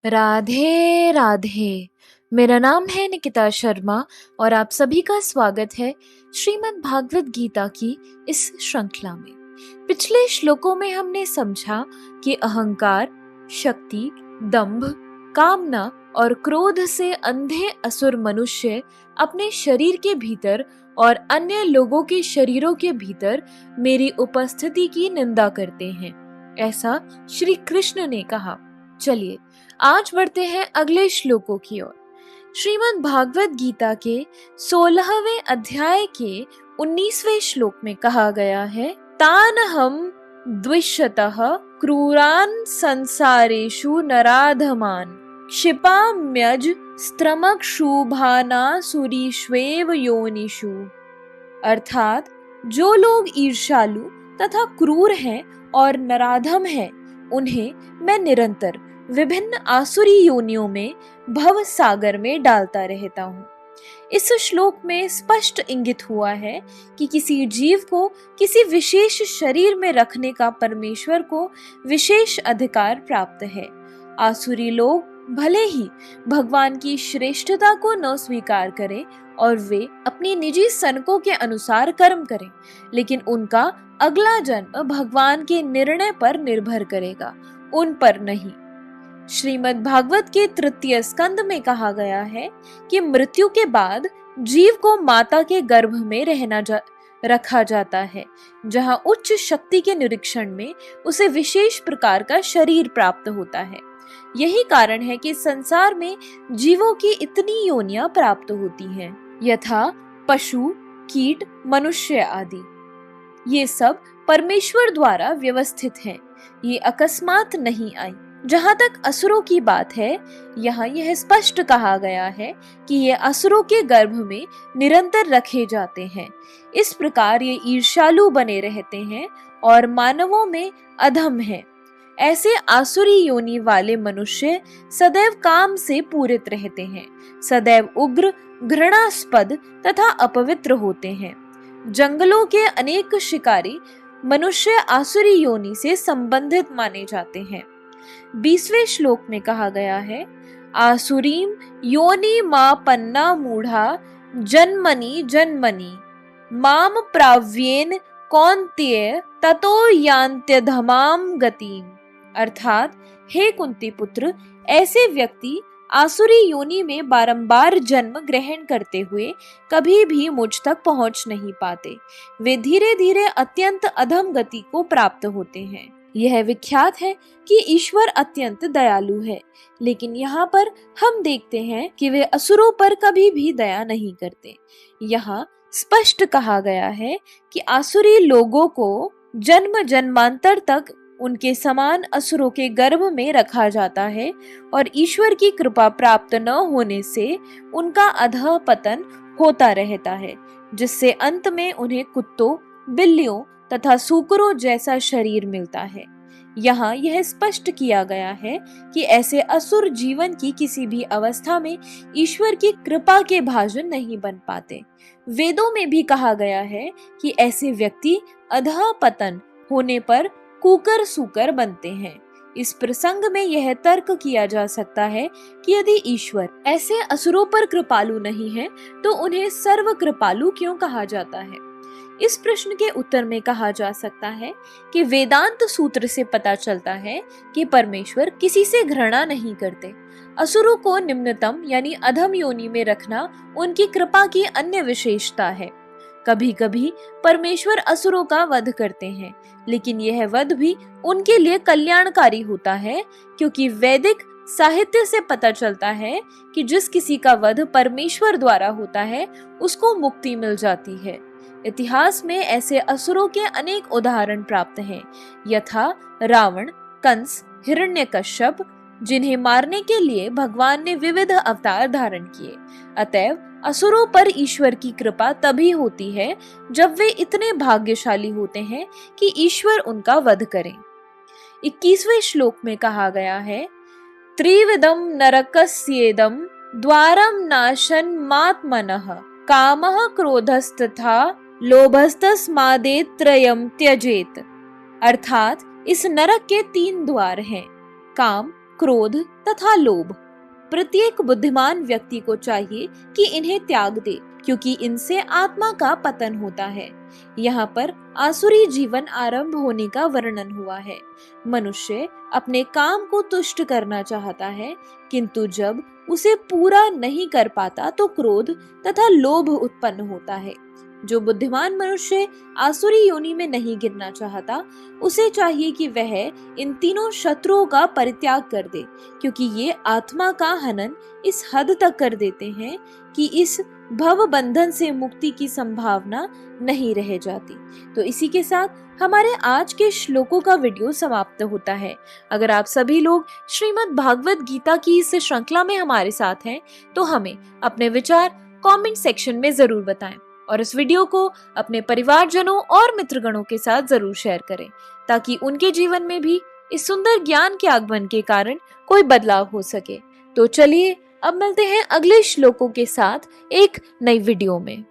राधे राधे। मेरा नाम है निकिता शर्मा और आप सभी का स्वागत है श्रीमद् भागवत गीता की इस श्रृंखला में। पिछले श्लोकों में हमने समझा कि अहंकार, शक्ति, दंभ, कामना और क्रोध से अंधे असुर मनुष्य अपने शरीर के भीतर और अन्य लोगों के शरीरों के भीतर मेरी उपस्थिति की निंदा करते हैं, ऐसा श्री कृष्ण ने कहा। चलिए आज बढ़ते हैं अगले श्लोकों की ओर। श्रीमद् भागवत गीता के 16वें अध्याय के 19वें श्लोक में कहा गया है, तान हम द्विषतः क्रूरान संसारेषु नराधमान क्षिपाम्यज स्त्रमक्षुभानासुरीष्वेव योनिषु। अर्थात जो लोग ईर्ष्यालु तथा क्रूर हैं और नराधम हैं, उन्हें मैं निरंतर विभिन्न आसुरी योनियों में भव सागर में डालता रहता हूँ। इस श्लोक में स्पष्ट इंगित हुआ है कि किसी जीव को किसी विशेष शरीर में रखने का परमेश्वर को विशेष अधिकार प्राप्त है। आसुरी लोग भले ही भगवान की श्रेष्ठता को न स्वीकार करें और वे अपनी निजी सनकों के अनुसार कर्म करें, लेकिन उनका अगला जन्म भगवान के निर्णय पर निर्भर करेगा, उन पर नहीं। श्रीमद् भागवत के तृतीय स्कंद में कहा गया है कि मृत्यु के बाद जीव को माता के गर्भ में रखा जाता है, जहां उच्च शक्ति के निरीक्षण में उसे विशेष प्रकार का शरीर प्राप्त होता है। यही कारण है कि संसार में जीवों की इतनी योनियां प्राप्त होती हैं, यथा पशु, कीट, मनुष्य आदि। ये सब परमेश्वर द्वारा व्यवस्थित हैं, ये अकस्मात नहीं आई। जहां तक असुरों की बात है, यहाँ यह स्पष्ट कहा गया है कि ये असुरों के गर्भ में निरंतर रखे जाते हैं। इस प्रकार ये ईर्ष्यालु बने रहते हैं और मानवों में अधम हैं। ऐसे आसुरी योनि वाले मनुष्य सदैव काम से पूरित रहते हैं, सदैव उग्र, घृणास्पद तथा अपवित्र होते हैं। जंगलों के अनेक शिकारी मनुष्य आसुरी योनि से संबंधित माने जाते हैं। 20वें श्लोक में कहा गया है, आसुरीम योनि मा पन्ना मूढ़ा जन्मनि जन्मनि माम प्राव्येन कौन्तेय ततो यान्त्यधमाम गतिम। अर्थात हे कुंती पुत्र, ऐसे व्यक्ति आसुरी योनि में बारंबार जन्म ग्रहण करते हुए कभी भी मुझ तक पहुंच नहीं पाते। वे धीरे धीरे अत्यंत अधम गति को प्राप्त होते हैं। यह विख्यात है कि ईश्वर अत्यंत दयालु है, लेकिन यहाँ पर हम देखते हैं कि वे असुरों पर कभी भी दया नहीं करते। यहाँ स्पष्ट कहा गया है कि आसुरी लोगों को जन्म जन्मांतर तक उनके समान असुरों के गर्भ में रखा जाता है और ईश्वर की कृपा प्राप्त न होने से उनका अधः पतन होता रहता है, जिससे अंत में उन्हें कुत्तों, बिल्लियों तथा सूकरों जैसा शरीर मिलता है। यहाँ यह स्पष्ट किया गया है कि ऐसे असुर जीवन की किसी भी अवस्था में ईश्वर की कृपा के भाजन नहीं बन पाते। वेदों में भी कहा गया है कि ऐसे व्यक्ति अधः पतन होने पर कुकर सूकर बनते हैं। इस प्रसंग में यह तर्क किया जा सकता है कि यदि ईश्वर ऐसे असुरों पर कृपालु नहीं है, तो उन्हें सर्व कृपालु क्यों कहा जाता है? इस प्रश्न के उत्तर में कहा जा सकता है कि वेदांत सूत्र से पता चलता है कि परमेश्वर किसी से घृणा नहीं करते। असुरों को निम्नतम यानी अधम योनि में रखना उनकी कृपा की अन्य विशेषता है। कभी कभी परमेश्वर असुरों का वध करते हैं, लेकिन यह वध भी उनके लिए कल्याणकारी होता है, क्योंकि वैदिक साहित्य से पता चलता है कि जिस किसी का वध परमेश्वर द्वारा होता है, उसको मुक्ति मिल जाती है। इतिहास में ऐसे असुरों के अनेक उदाहरण प्राप्त हैं, यथा रावण, कंस, हिरण्यकश्यप, जिन्हें मारने के लिए भगवान ने विविध अवतार धारण किए। अतएव असुरों पर ईश्वर की कृपा तभी होती है जब वे इतने भाग्यशाली होते हैं कि ईश्वर उनका वध करें। 21वें श्लोक में कहा गया है, त्रिविधम नरकस्येदम द्वारम नाशन मात्मनः कामः क्रोधस्तथा लोभस्तस्मादेत्रयम् त्यजेत। अर्थात इस नरक के 3 द्वार हैं, काम, क्रोध तथा लोभ। प्रत्येक बुद्धिमान व्यक्ति को चाहिए कि इन्हें त्याग दे, क्योंकि इनसे आत्मा का पतन होता है। यहाँ पर आसुरी जीवन आरंभ होने का वर्णन हुआ है। मनुष्य अपने काम को तुष्ट करना चाहता है, किंतु जब उसे पूरा नहीं कर पाता तो क्रोध तथा लोभ उत्पन्न होता है। जो बुद्धिमान मनुष्य आसुरी योनि में नहीं गिरना चाहता, उसे चाहिए कि वह इन तीनों शत्रुओं का परित्याग कर दे, क्योंकि ये आत्मा का हनन इस हद तक कर देते हैं कि इस भव बंधन से मुक्ति की संभावना नहीं रह जाती। तो इसी के साथ हमारे आज के श्लोकों का वीडियो समाप्त होता है। अगर आप सभी लोग श्रीमद् भागवत गीता की इस श्रृंखला में हमारे साथ हैं, तो हमें अपने विचार कमेंट सेक्शन में जरूर बताएं और इस वीडियो को अपने परिवारजनों और मित्रगणों के साथ जरूर शेयर करें, ताकि उनके जीवन में भी इस सुंदर ज्ञान के आगमन के कारण कोई बदलाव हो सके। तो चलिए अब मिलते हैं अगले श्लोकों के साथ एक नई वीडियो में।